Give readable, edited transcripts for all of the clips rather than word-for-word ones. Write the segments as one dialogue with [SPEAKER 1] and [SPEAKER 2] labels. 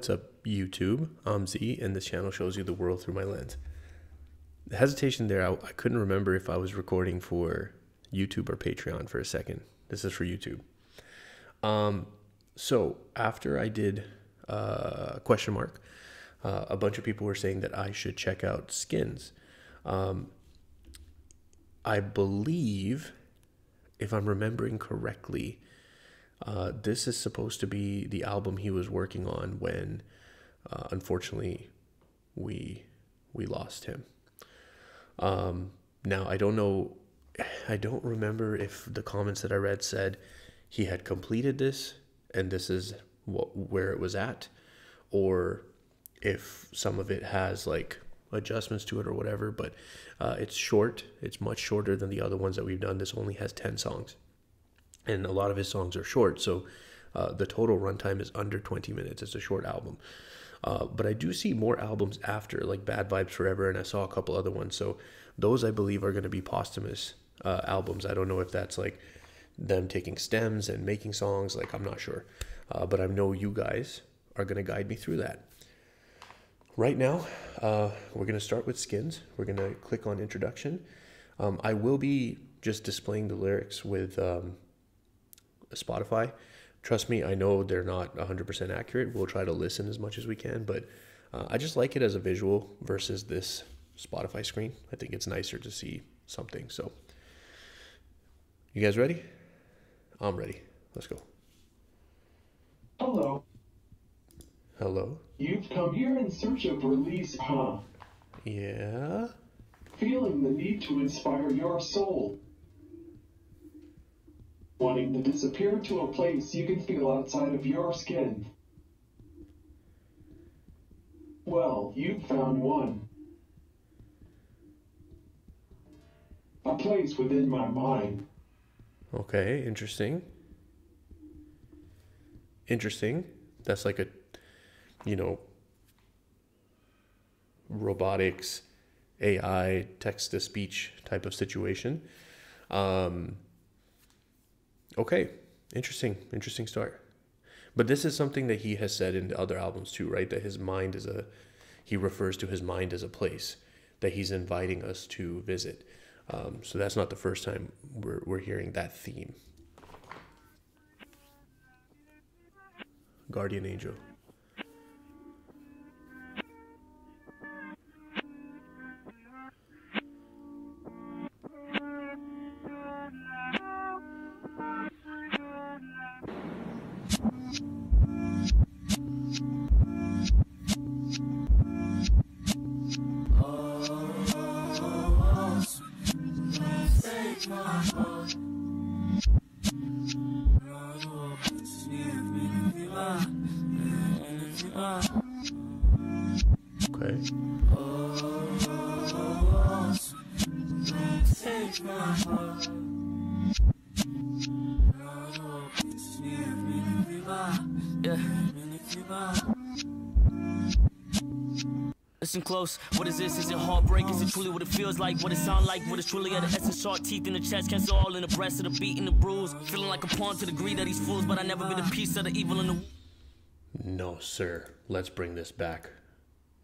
[SPEAKER 1] what's up YouTube? I'm Z, and this channel shows you the world through my lens. The hesitation there, I couldn't remember if I was recording for YouTube or Patreon for a second. This is for YouTube. So after I did question mark, a bunch of people were saying that I should check out Skins. I believe, if I'm remembering correctly, this is supposed to be the album he was working on when, unfortunately, we lost him. Now, I don't know, I don't remember if the comments that I read said he had completed this and this is where it was at, or if some of it has like adjustments to it or whatever, but it's short. It's much shorter than the other ones that we've done. This only has 10 songs, and a lot of his songs are short, so the total runtime is under 20 minutes. It's a short album. But I do see more albums after, like Bad Vibes Forever, and I saw a couple other ones. So those, I believe, are going to be posthumous albums. I don't know if that's like them taking stems and making songs. Like, I'm not sure. But I know you guys are going to guide me through that. Right now, we're going to start with Skins. We're going to click on Introduction. I will be just displaying the lyrics with Spotify. Trust me, I know they're not 100% accurate. We'll try to listen as much as we can, but I just like it as a visual versus this Spotify screen. I think it's nicer to see something. So, you guys ready? I'm ready. Let's go.
[SPEAKER 2] Hello.
[SPEAKER 1] Hello?
[SPEAKER 2] You've come here in search of release, huh?
[SPEAKER 1] Yeah?
[SPEAKER 2] Feeling the need to inspire your soul. Wanting to disappear to a place you can feel outside of your skin. Well, you've found one. A place within my mind.
[SPEAKER 1] Okay, interesting. Interesting. That's like a, you know, robotics, AI, text-to-speech type of situation. Okay, interesting start. But this is something that he has said in other albums too, right? That his mind is he refers to his mind as a place that he's inviting us to visit. So that's not the first time we're hearing that theme. Guardian Angel. Okay.
[SPEAKER 3] Listen close, what is this? Is it heartbreak? Is it truly what it feels like? What it sound like? What is truly at the essence? Sharp teeth in the chest, cancer all in the breast of the beat and the bruise. Feeling like a pawn to the greed of these fools, but I never been a piece of the evil in the...
[SPEAKER 1] No, sir. Let's bring this back.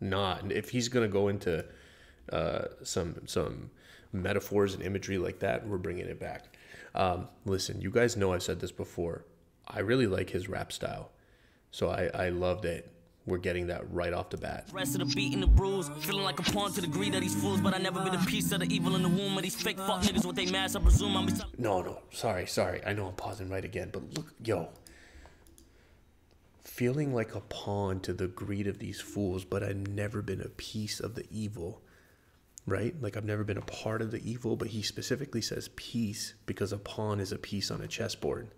[SPEAKER 1] Not if he's gonna go into some metaphors and imagery like that, we're bringing it back. Listen, you guys know I've said this before. I really like his rap style, so I love that we're getting that right off the bat.
[SPEAKER 3] Rest of the beat and the bruise, feeling like a pawn to the greed of these fools, but I never been a piece of the evil in the womb of these fake fuck niggas with they mask. I presume I'm...
[SPEAKER 1] No, sorry. I know I'm pausing right again, but look, yo. Feeling like a pawn to the greed of these fools, but I've never been a piece of the evil, right? Like, I've never been a part of the evil, but he specifically says piece because a pawn is a piece on a chessboard.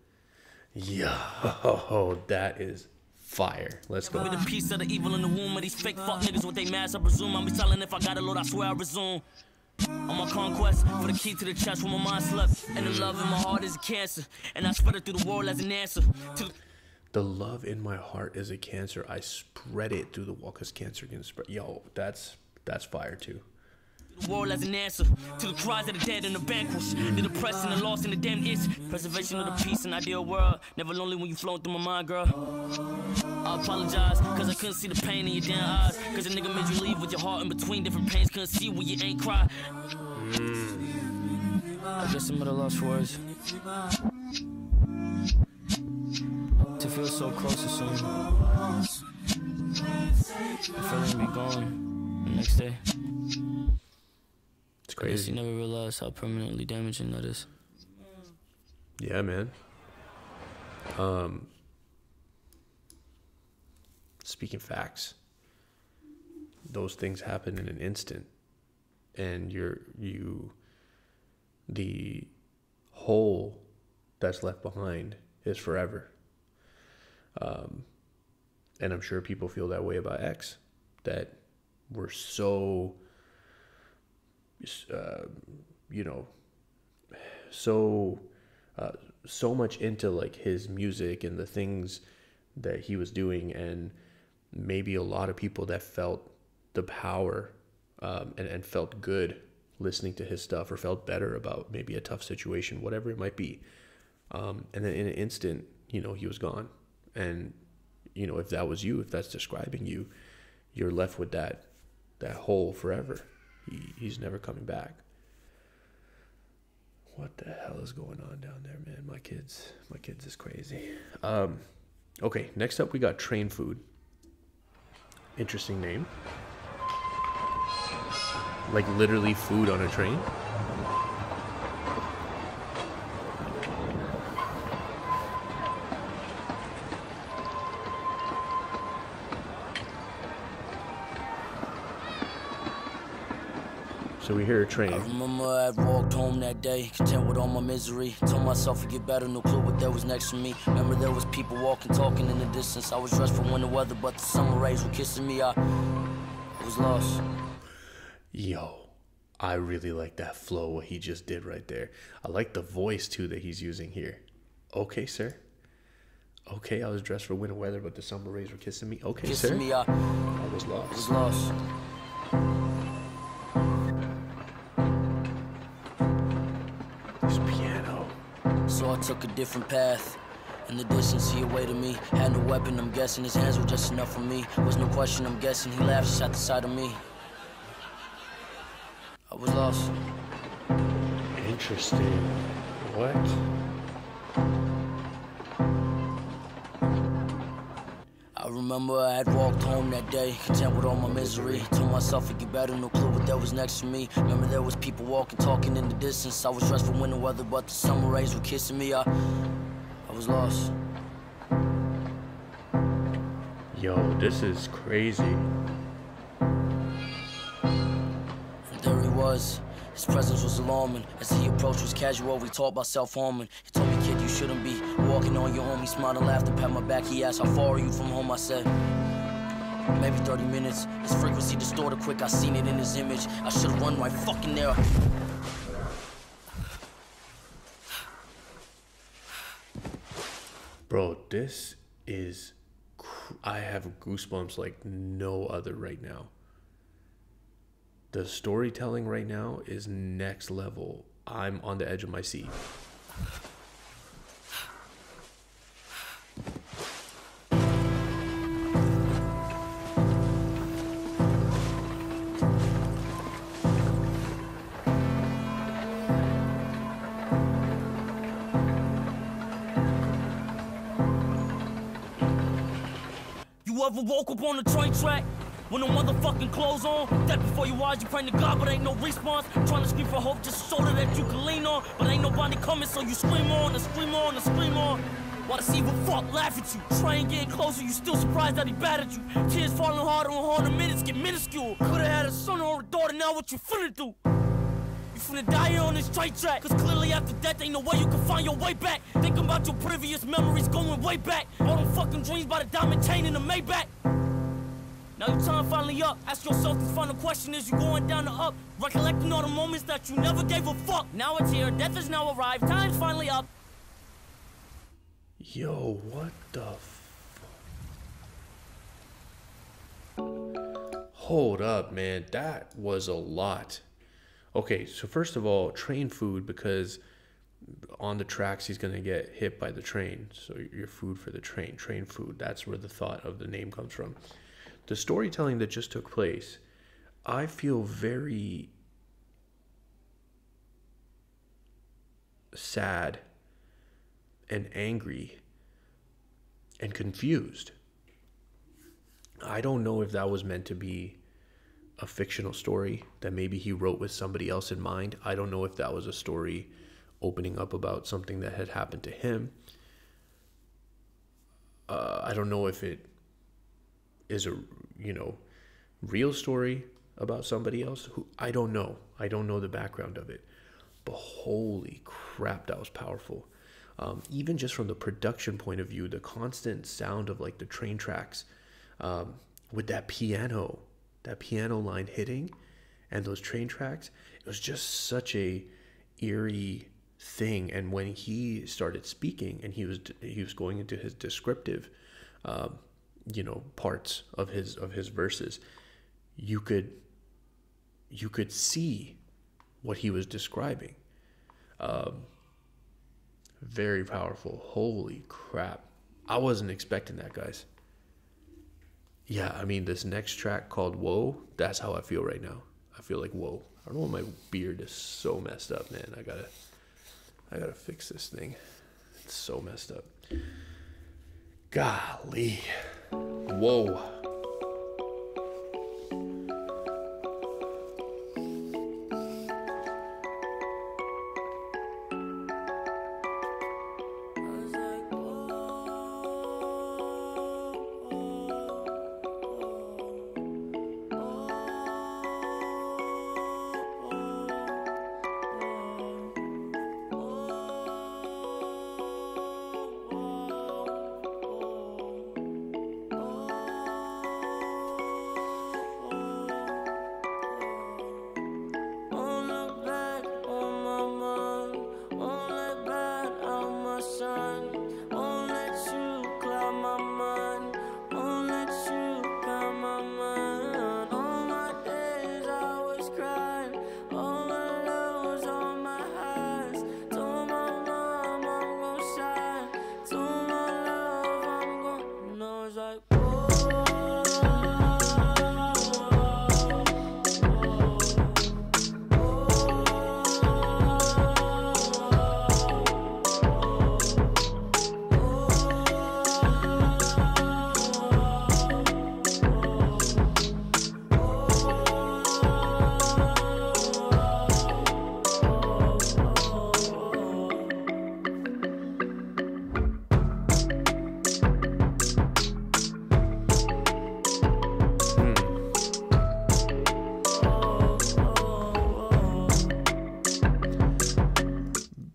[SPEAKER 1] Yeah, that is fire. Let's go.
[SPEAKER 3] With a piece of the evil in the womb of these fake fuck niggas with they mask. I presume I'm be telling if I got a load, I swear I resume. On my conquest, for the key to the chest where my mind slept. And the love in my heart is a cancer, and I spread it through the world as an answer to
[SPEAKER 1] the love in my heart is a cancer. I spread it through the wall because cancer can spread. Yo, that's fire too.
[SPEAKER 3] The world as an answer to the cries of the dead and the vanquished, the depressed and the lost and the damned. It's preservation of the peace and ideal world. Never lonely when you flowing through my mind, girl. I'll apologize, cause I couldn't see the pain in your damn eyes. Cause a nigga made you leave with your heart in between different pains. Couldn't see when you ain't cry. I guess I'm at a lost for words. To feel so close to someone, the feeling be gone the next day.
[SPEAKER 1] It's
[SPEAKER 3] I guess
[SPEAKER 1] crazy.
[SPEAKER 3] you never realize how permanently damaging that is.
[SPEAKER 1] Yeah, man. Speaking facts, those things happen in an instant, and the hole that's left behind is forever. And I'm sure people feel that way about X, that we're so, so much into like his music and the things that he was doing, and maybe a lot of people that felt the power and felt good listening to his stuff, or felt better about maybe a tough situation, whatever it might be. And then in an instant, he was gone. And, if that was you, if that's describing you, you're left with that hole forever. He's never coming back. What the hell is going on down there, man? My kids is crazy. Okay, next up we got Train Food. Interesting name. Like literally food on a train. So we hear a train.
[SPEAKER 3] I remember I had walked home that day, content with all my misery. Told myself to get better, no clue what there was next to me. Remember there was people walking, talking in the distance. I was dressed for winter weather, but the summer rays were kissing me. I was lost.
[SPEAKER 1] Yo, I really like that flow, what he just did right there. I like the voice too that he's using here. Okay, sir. Okay, I was dressed for winter weather, but the summer rays were kissing me. Okay,
[SPEAKER 3] Kissing
[SPEAKER 1] sir.
[SPEAKER 3] me,
[SPEAKER 1] I was lost.
[SPEAKER 3] I was lost.
[SPEAKER 1] This piano.
[SPEAKER 3] So I took a different path. In the distance, he awaited me. Had no weapon, I'm guessing his hands were just enough for me. Was no question, I'm guessing he laughed just at the sight of me. I was lost.
[SPEAKER 1] Interesting. What?
[SPEAKER 3] I remember I had walked home that day, content with all my misery. Told myself to get better, no clue what there was next to me. Remember there was people walking, talking in the distance. I was dressed for winter weather, but the summer rays were kissing me. I was lost.
[SPEAKER 1] Yo, this is crazy.
[SPEAKER 3] And there he was. His presence was alarming. As he approached was casual, we talked about self-harming. He told me, kid, you shouldn't be walking on your own. He smiled and laughed and pat my back. He asked, how far are you from home? I said, maybe 30 minutes. His frequency distorted quick, I seen it in his image. I should've run right fucking there.
[SPEAKER 1] Bro, this is... I have goosebumps like no other right now. The storytelling right now is next level. I'm on the edge of my seat.
[SPEAKER 3] You ever woke up on the train track with no motherfucking clothes on? That before you eyes, you praying to God, but ain't no response. Trying to scream for hope, just a shoulder that you can lean on. But ain't nobody coming, so you scream on and scream on and scream on. While the evil fuck laugh at you. Train getting closer, you still surprised that he battered you. Tears falling harder and harder, minutes get minuscule. Could've had a son or a daughter, now what you finna do? You finna die here on this straight track. Cause clearly after death ain't no way you can find your way back. Thinking about your previous memories going way back. All them fucking dreams by the diamond chain in the Maybach. Now your time finally up. Ask yourself this final question as you going down the up. Recollecting all the moments that you never gave a fuck. Now it's here, death has now arrived, time's finally up.
[SPEAKER 1] Yo, what the Hold up, man. That was a lot. Okay, so first of all, Train Food, because on the tracks he's going to get hit by the train, so you're food for the train food. That's where the thought of the name comes from. The storytelling that just took place, I feel very sad and angry and confused. I don't know if that was meant to be a fictional story that maybe he wrote with somebody else in mind. I don't know if that was a story opening up about something that had happened to him. I don't know if it is a, real story about somebody else. I don't know. I don't know the background of it. But holy crap, that was powerful. Even just from the production point of view, the constant sound of like the train tracks, with that piano line hitting and those train tracks, it was just such a eerie thing. And when he started speaking and he was going into his descriptive parts of his verses, you could see what he was describing. Very powerful. Holy crap, I wasn't expecting that, guys. Yeah, I mean, this next track called Whoa, that's how I feel right now. I feel like whoa. I don't know, my beard is so messed up, man. I gotta fix this thing. It's so messed up. Golly. Whoa.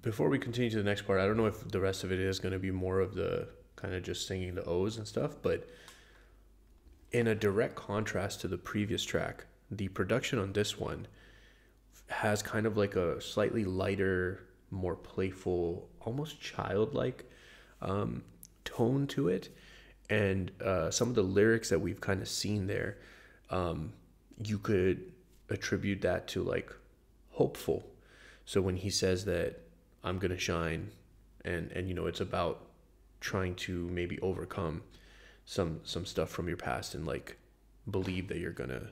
[SPEAKER 1] Before we continue to the next part, I don't know if the rest of it is going to be more of the kind of just singing the O's and stuff, but in a direct contrast to the previous track, the production on this one has kind of like a slightly lighter, more playful, almost childlike tone to it. And some of the lyrics that we've kind of seen there, you could attribute that to like hopeful. So when he says that I'm going to shine, and it's about trying to maybe overcome some stuff from your past and like believe that you're going to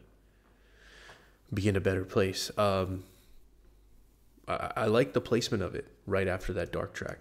[SPEAKER 1] be in a better place. I like the placement of it right after that dark track.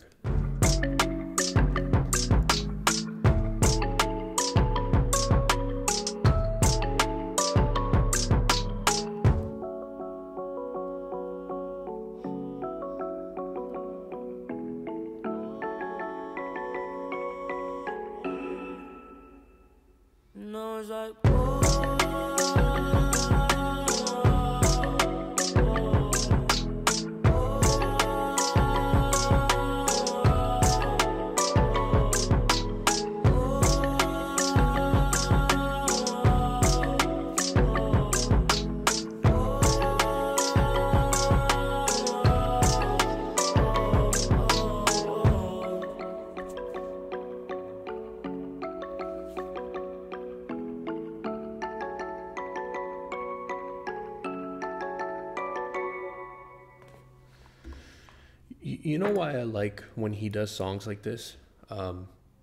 [SPEAKER 1] You know why I like when he does songs like this,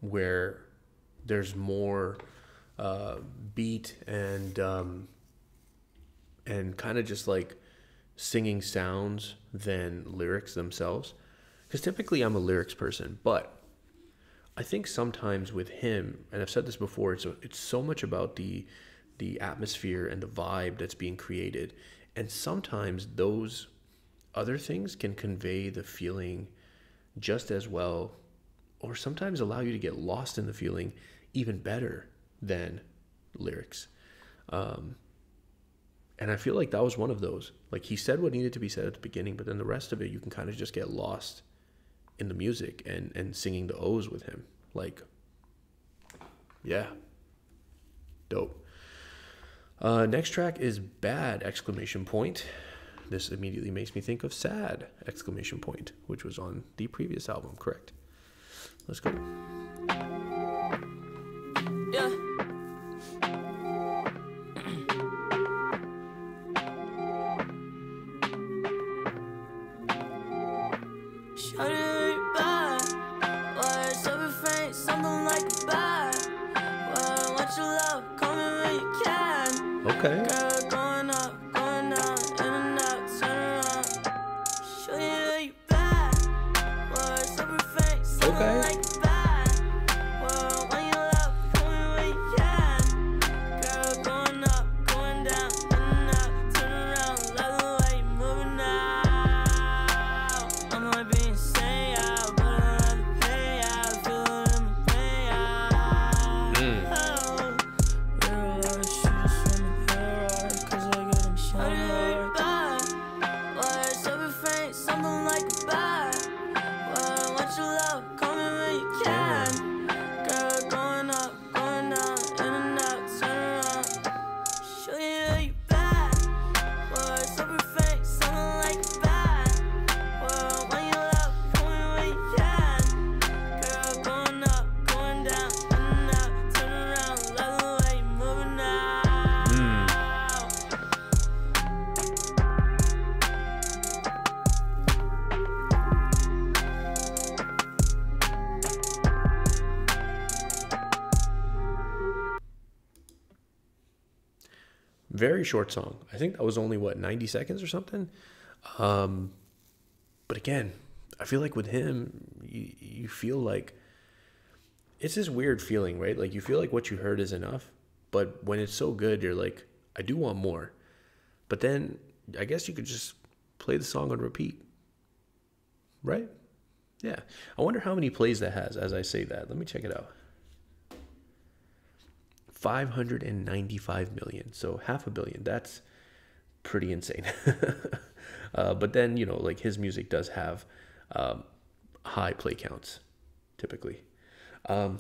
[SPEAKER 1] where there's more beat and kind of just like singing sounds than lyrics themselves. Because typically I'm a lyrics person, but I think sometimes with him, and I've said this before, it's so much about the atmosphere and the vibe that's being created, and sometimes those other things can convey the feeling just as well, or sometimes allow you to get lost in the feeling even better than lyrics. And I feel like that was one of those. Like, he said what needed to be said at the beginning, but then the rest of it, you can kind of just get lost in the music and singing the O's with him. Like, yeah, dope. Next track is Bad! Exclamation point. This immediately makes me think of Sad! Exclamation point, which was on the previous album, correct? Let's go.
[SPEAKER 3] Yeah. Shawty, bad. Words of refrain, something like a bad. Well, want your love, call me when you can.
[SPEAKER 1] Okay.
[SPEAKER 3] Girl, going up, going down, in and out, turn around. Show you you bad. Words of refrain, something like a bad. Well, want your love, call me when you can. Girl, going up, going down, in and out, turn around, love the way you moving now. I might be insane, yeah, but I love the pain, yeah, I feel it in my pain, yeah. Oh, little love, she just want me hair, 'cause I get them shiny bad. Words of refrain, something like a bad. Well, want your love, call me when you can. Girl, going up, going down, in and out, turn around. Show you you bad. Words of refrain, something like a bad. Well, when you love, call me when you can. Girl, going up, going down, in and out, turn around, love the way you moving now.
[SPEAKER 1] Very short song. I think that was only, what, 90 seconds or something? But again, I feel like with him, you feel like it's this weird feeling, right? Like, you feel like what you heard is enough, but when it's so good, you're like, I do want more. But then I guess you could just play the song on repeat, right? Yeah. I wonder how many plays that has as I say that. Let me check it out. 595 million. So 500 million. That's pretty insane. But then, you know, like, his music does have high play counts, typically. I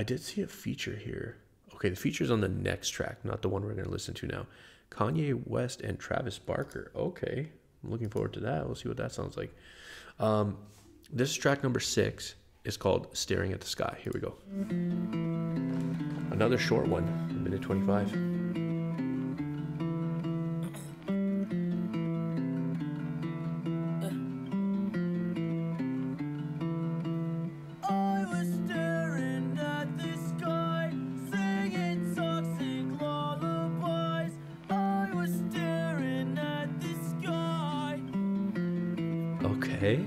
[SPEAKER 1] did see a feature here. Okay, the feature's on the next track, not the one we're going to listen to now. Kanye West and Travis Barker. Okay, I'm looking forward to that. We'll see what that sounds like. This is track number 6. It's called Staring at the Sky. Here we go. Another short one, a minute 25.
[SPEAKER 3] I was staring at the sky, singing toxic lullabies. I was staring at the sky,
[SPEAKER 1] Okay.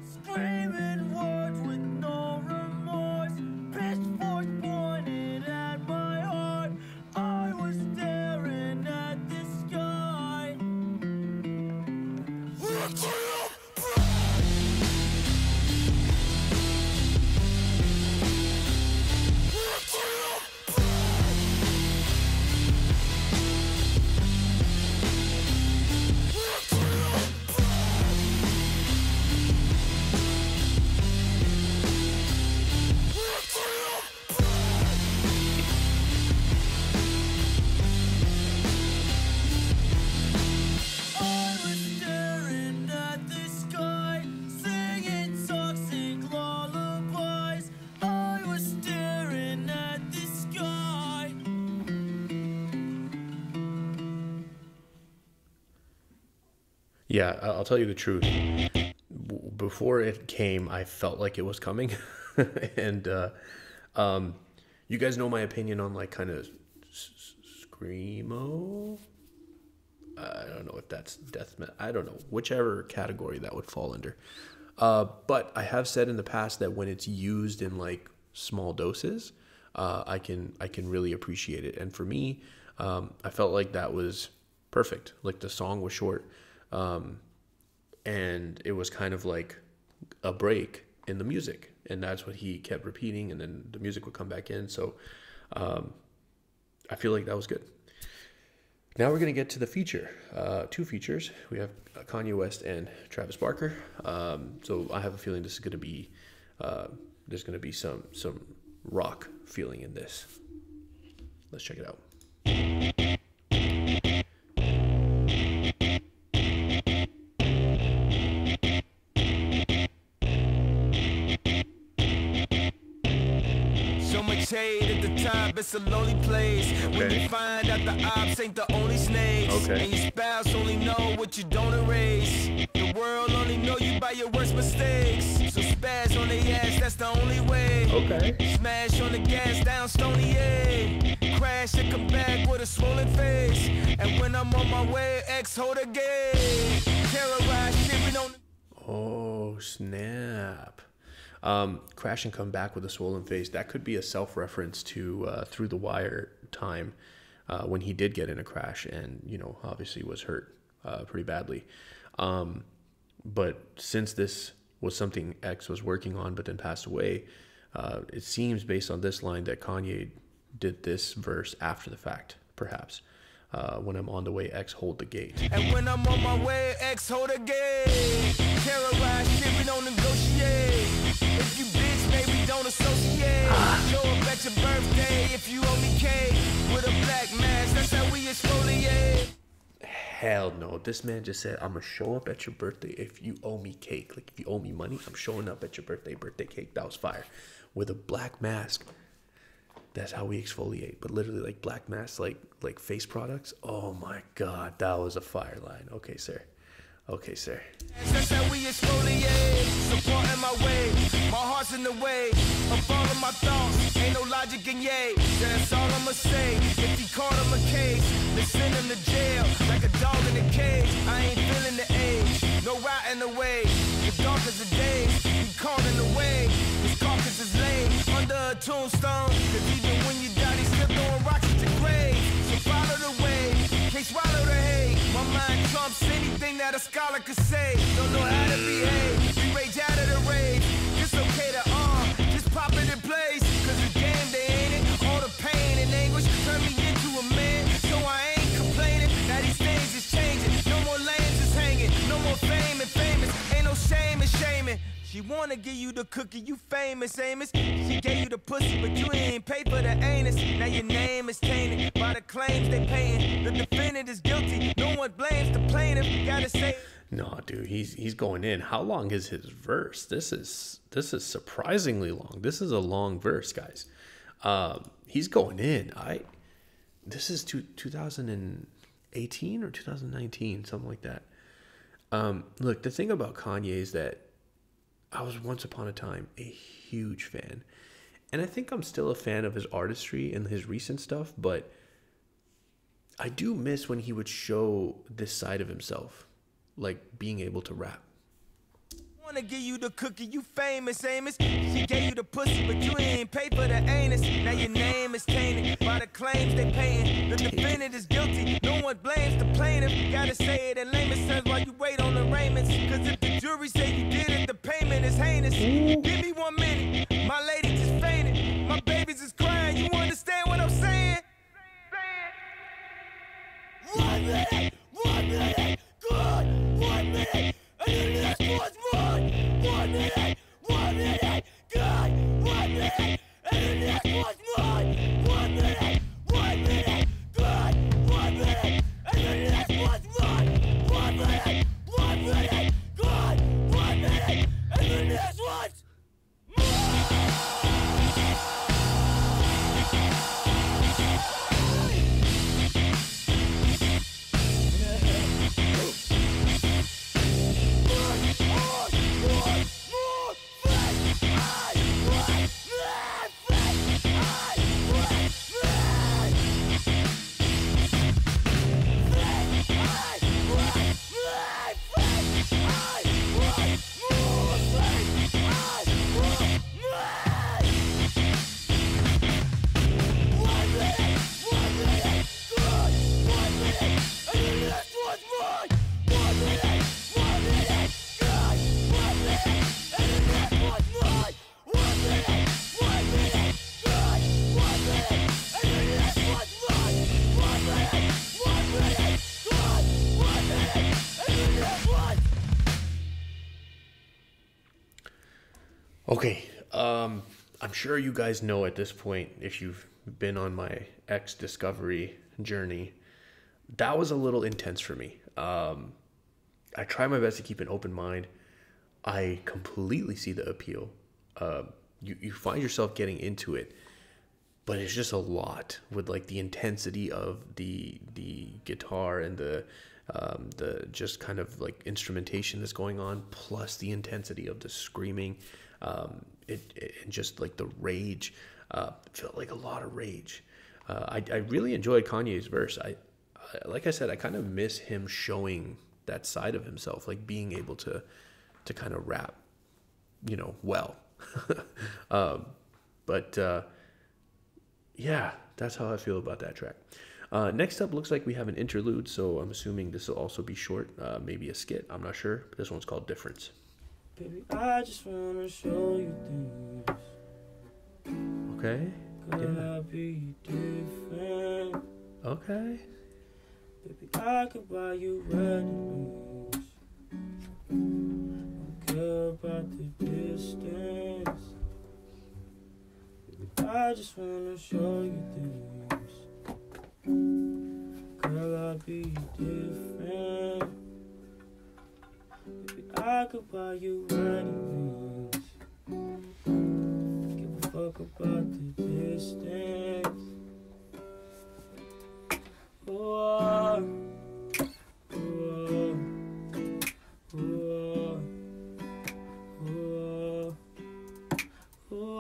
[SPEAKER 3] screaming words with no remorse, pitchforks pointed at my heart. I was staring at the sky. I was staring at the sky, singing toxic lullabies. I was staring at the sky.
[SPEAKER 1] Yeah, I'll tell you the truth. before it came, I felt like it was coming. And you guys know my opinion on like kind of screamo. I don't know if that's death metal. I don't know, whichever category that would fall under. But I have said in the past that when it's used in like small doses, I can really appreciate it. And for me, I felt like that was perfect. Like the song was short, and it was kind of like a break in the music, and that's what he kept repeating, and then the music would come back in. So I feel like that was good. Now we're going to get to the feature. Two features. We have Kanye West and Travis Barker. So I have a feeling this is going to be there's going to be some rock feeling in this. Let's check it out.
[SPEAKER 3] Shade at the top, it's a lonely place.
[SPEAKER 1] Okay.
[SPEAKER 3] When you find out the ops ain't the only snakes.
[SPEAKER 1] Okay.
[SPEAKER 3] And your spouse only know what you don't erase. The world only know you by your worst mistakes. So spaz on the ass, that's the only way.
[SPEAKER 1] Okay.
[SPEAKER 3] Smash on the gas down Stony A. Crash and come back with a swollen face. And when I'm on my way, X hold a gate. Terrorize shit, we don't.
[SPEAKER 1] Oh, snap. Crash and come back with a swollen face. That could be a self-reference to Through the Wire time, when he did get in a crash and, you know, obviously was hurt pretty badly. But since this was something X was working on but then passed away, it seems based on this line that Kanye did this verse after the fact, perhaps. When I'm on the way, X hold the gate.
[SPEAKER 3] And when I'm on my way, X hold the gate. Terrorize shit, we don't negotiate. If you bitch, maybe don't associate. Show up at your birthday if you owe me cake. With a black mask, that's how we exfoliate.
[SPEAKER 1] Hell no. This man just said, I'm going to show up at your birthday if you owe me cake. Like, if you owe me money, I'm showing up at your birthday cake. That was fire. With a black mask. That's how we exfoliate. But literally, like, black masks, like face products. Oh, my God. That was a fire line. Okay, sir. Okay, sir.
[SPEAKER 3] That's how we exfoliate. Support in my way. My heart's in the way of all of my thoughts. Ain't no logic in yay. That's all I'ma say. If he caught him a case, they send him to jail like a dog in a cage. I ain't feeling the age. No rotting away. The dark is the days. He caught in the way. His carcass is laid under a tombstone. Cause even when you die, they still throwing rocks at your grave. So follow the way. Can't swallow the hate. My mind trumps anything that a scholar could say. Don't know how to behave. We rage out of the rage. It's okay to just pop it in place. Cause the game they ain't it. All the pain and anguish turn me into a man. So I ain't complaining. Now these things is changing. No more lanes is hanging. No more fame and famous. Ain't no shame in shaming. She wanna give you the cookie, you famous, Amos. She gave you the pussy, but you ain't paid for the anus. Now your name is tainted by the claims they paying. The defendant is guilty, no one blames the plaintiff. Gotta say.
[SPEAKER 1] No, dude, he's going in. How long is his verse? This is surprisingly long. This is a long verse, guys. He's going in. This is 2018 or 2019, something like that. Look, the thing about Kanye is that I was once upon a time a huge fan. And I think I'm still a fan of his artistry and his recent stuff, but I do miss when he would show this side of himself, like being able to rap.
[SPEAKER 3] Wanna give you the cookie, you famous, Amos. She gave you the pussy, but you ain't paid for the anus. Now your name is tainted by the claims they paying. The defendant is guilty, no one blames the plaintiff. Gotta say it in layman's terms while you wait on arraignments. Cause if the jury say you did it, the payment is heinous. Give me 1 minute, my lady just fainted. My babies is crying, you understand what I'm saying? 1 minute, 1 minute, good, 1 minute, and then this one's mine. 1 minute, 1 minute, good, 1 minute, and then this one's mine. 1 minute, 1 minute, good, 1 minute, and then this one's mine. 1 minute, 1 minute, good, 1 minute, and then this one's mine.
[SPEAKER 1] Okay, I'm sure you guys know at this point, if you've been on my X discovery journey, that was a little intense for me. I try my best to keep an open mind. I completely see the appeal. You find yourself getting into it, but it's just a lot with like the intensity of the guitar and the just kind of like instrumentation that's going on, plus the intensity of the screaming, it just like the rage. Felt like a lot of rage. I really enjoyed Kanye's verse. Like I said, I kind of miss him showing that side of himself, like being able to kind of rap, well. But yeah, that's how I feel about that track. Next up, looks like we have an interlude, so I'm assuming this will also be short, maybe a skit. I'm not sure. But this one's called Difference.
[SPEAKER 4] Baby, I just wanna show you things.
[SPEAKER 1] Okay.
[SPEAKER 4] Gotta be different.
[SPEAKER 1] Okay.
[SPEAKER 4] Baby, I could buy you wedding rings. Don't care about the distance. Baby, I just wanna show you things. Girl, I'll be different. Baby, I could buy you wedding rings. Give a fuck about the distance. Oh, oh, oh, oh, oh,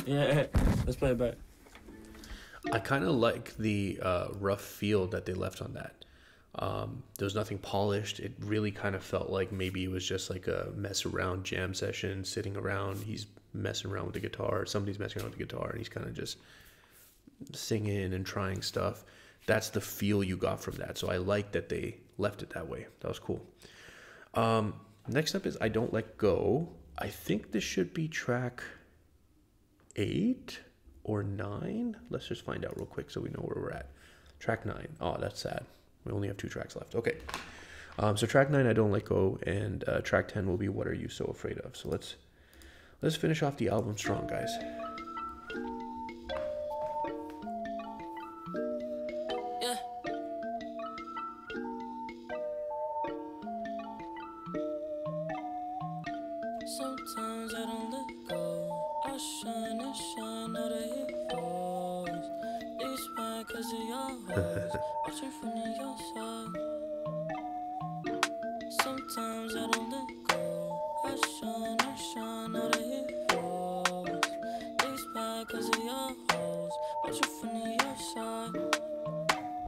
[SPEAKER 4] yeah, let's play it back.
[SPEAKER 1] I kind of like the rough feel that they left on that. There was nothing polished. It really kind of felt like maybe it was just like a mess around jam session, sitting around. He's messing around with the guitar. Somebody's messing around with the guitar, and he's kind of just singing and trying stuff. That's the feel you got from that. So I like that they left it that way. That was cool. Next up is I Don't Let Go. I think this should be track 8 or 9. Let's just find out real quick so we know where we're at. Track 9. Oh, that's sad. We only have 2 tracks left. Okay. So track 9, I Don't Let Go, and track 10 will be What Are You So Afraid Of? So let's finish off the album strong, guys.
[SPEAKER 3] Yeah. Sometimes I don't let go. I shine and shine, now they hit falls. It's mad cause of your hoes. Watching from the outside. Sometimes I don't let go. I shine, now they hit falls. It's mad cause of your hoes. Watching from the outside.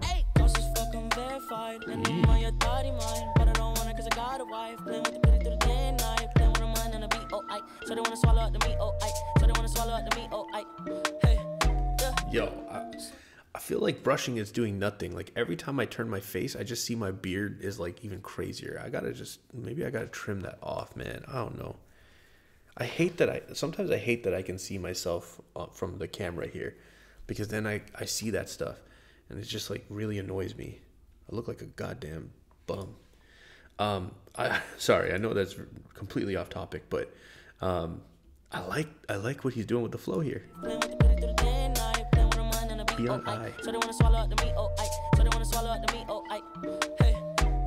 [SPEAKER 3] Hey, boss is fucking verified. And I'm on your thotty mind. But I don't want it cause I got a wife. Playing with the pretty through the day and night. Playing with her mind and a beat, oh, I. So they wanna swallow up the meat, oh, I. So they wanna swallow up the meat, oh, I. Hey, yeah.
[SPEAKER 1] Yo, I feel like brushing is doing nothing. Like every time I turn my face, I just see my beard is like even crazier. Maybe I gotta trim that off, man. I don't know. Sometimes I hate that I can see myself from the camera here, because then I see that stuff and it just like really annoys me. I look like a goddamn bum. Sorry, I know that's completely off topic, but I like what he's doing with the flow here. Beyond I.
[SPEAKER 3] So they wanna swallow up the meat, oh, I. So they wanna swallow up the meat, oh, I. Hey,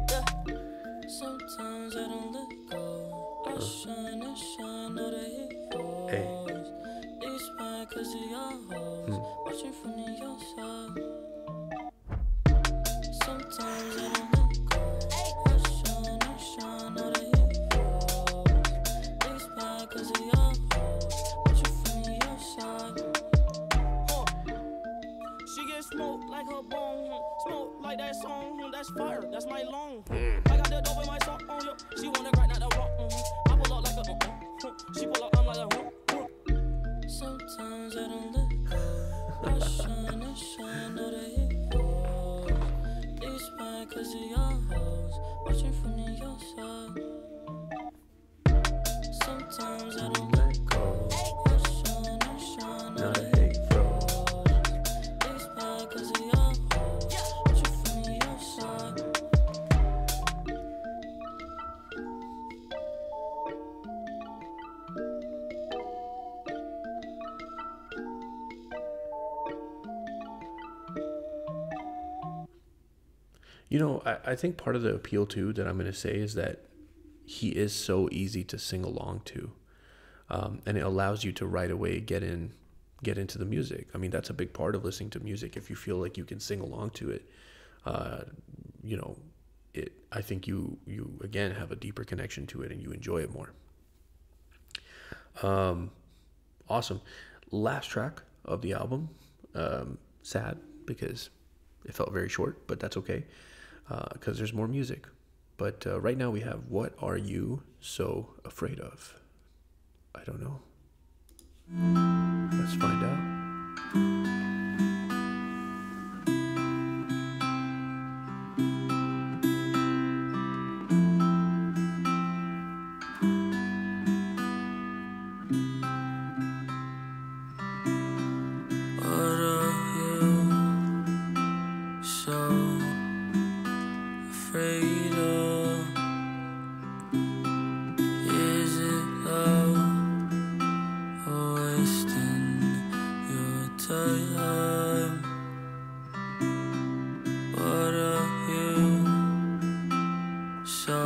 [SPEAKER 3] yeah. Sometimes I don't let go. I shine and shine, now they hit falls.
[SPEAKER 1] Hey.
[SPEAKER 3] It's mad cause of your hoes. Watching from the outside. Sometimes I don't let go. I shine and shine, now they hit falls. It's mad cause of your hoes. Watching from the outside. She get smoked like her bone, smoke like that song, that's fire, that's my long. I got the dope in my song, yo. She wanna grind out the rock, I pull up like a, she pull up, I'm like a, Sometimes I don't let go, I shine and shine.
[SPEAKER 1] You know, I think part of the appeal too that I'm going to say is that he is so easy to sing along to, and it allows you to right away get into the music. I mean, that's a big part of listening to music. If you feel like you can sing along to it, you know, I think you again have a deeper connection to it and you enjoy it more. Awesome. Last track of the album, sad because it felt very short, but that's okay, because there's more music. But right now we have What Are You So Afraid Of? I don't know. Let's find out.
[SPEAKER 3] What are you so afraid of? Is it love or wasting your time? What are you so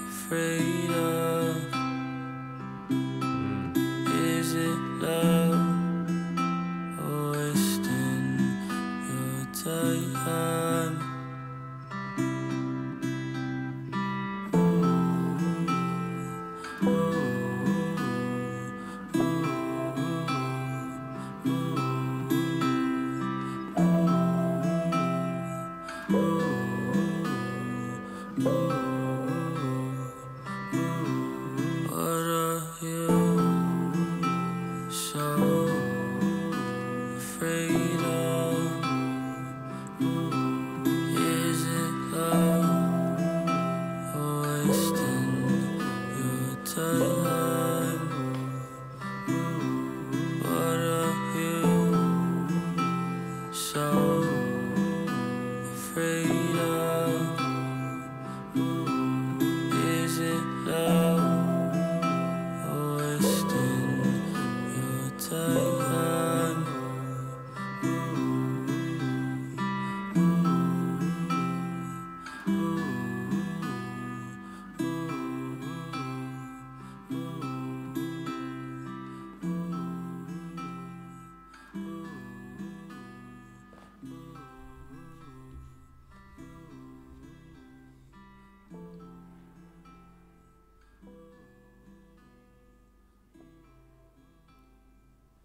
[SPEAKER 3] afraid of? Is it love or wasting your time? What are you so afraid of? Is it love or wasting your time? What are you so afraid of? Is it love or wasting your time?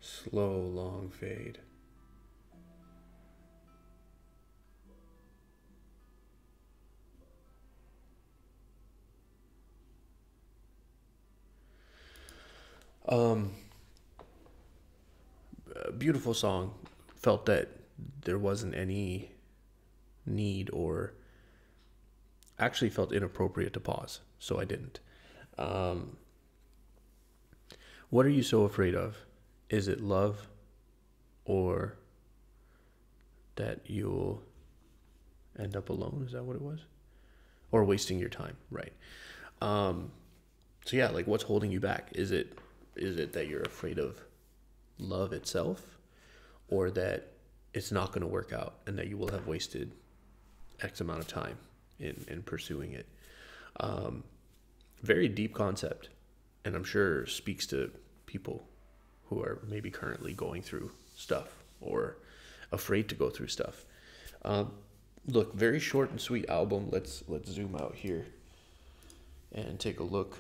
[SPEAKER 1] Slow, long fade. Beautiful song. Felt that there wasn't any need, or actually felt inappropriate to pause, so I didn't. What are you so afraid of? Is it love or that you'll end up alone? Is that what it was? Or wasting your time, right? So yeah, like what's holding you back? Is it that you're afraid of love itself, or that it's not going to work out and that you will have wasted X amount of time in pursuing it? Very deep concept, and I'm sure speaks to people who are maybe currently going through stuff or afraid to go through stuff. Look, very short and sweet album. Let's zoom out here and take a look.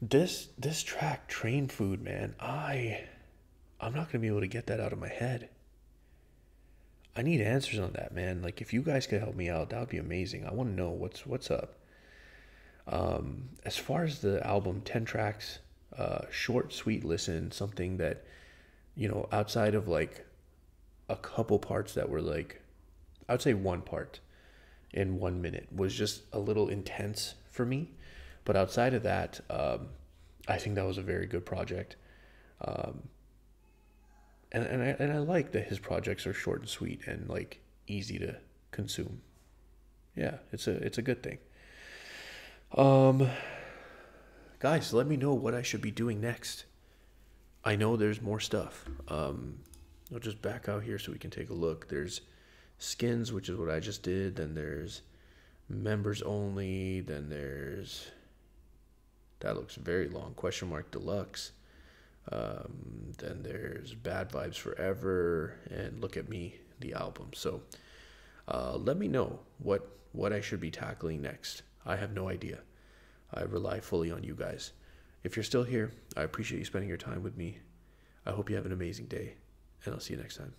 [SPEAKER 1] This track, Train Food, man, I'm not gonna be able to get that out of my head. I need answers on that, man. Like, if you guys could help me out, that would be amazing. I want to know what's up. As far as the album, 10 tracks, short, sweet listen, something that, outside of like a couple parts that were like, I would say one part in 1 minute was just a little intense for me. But outside of that, I think that was a very good project. And I like that his projects are short and sweet and like easy to consume. Yeah, it's a good thing. Guys, let me know what I should be doing next. I know there's more stuff. I'll just back out here so we can take a look. There's skins, which is what I just did. Then there's members only. Then there's, that looks very long, question mark deluxe. Then there's Bad Vibes Forever and Look at Me, the album. So let me know what I should be tackling next. I have no idea. I rely fully on you guys. If you're still here, I appreciate you spending your time with me. I hope you have an amazing day, and I'll see you next time.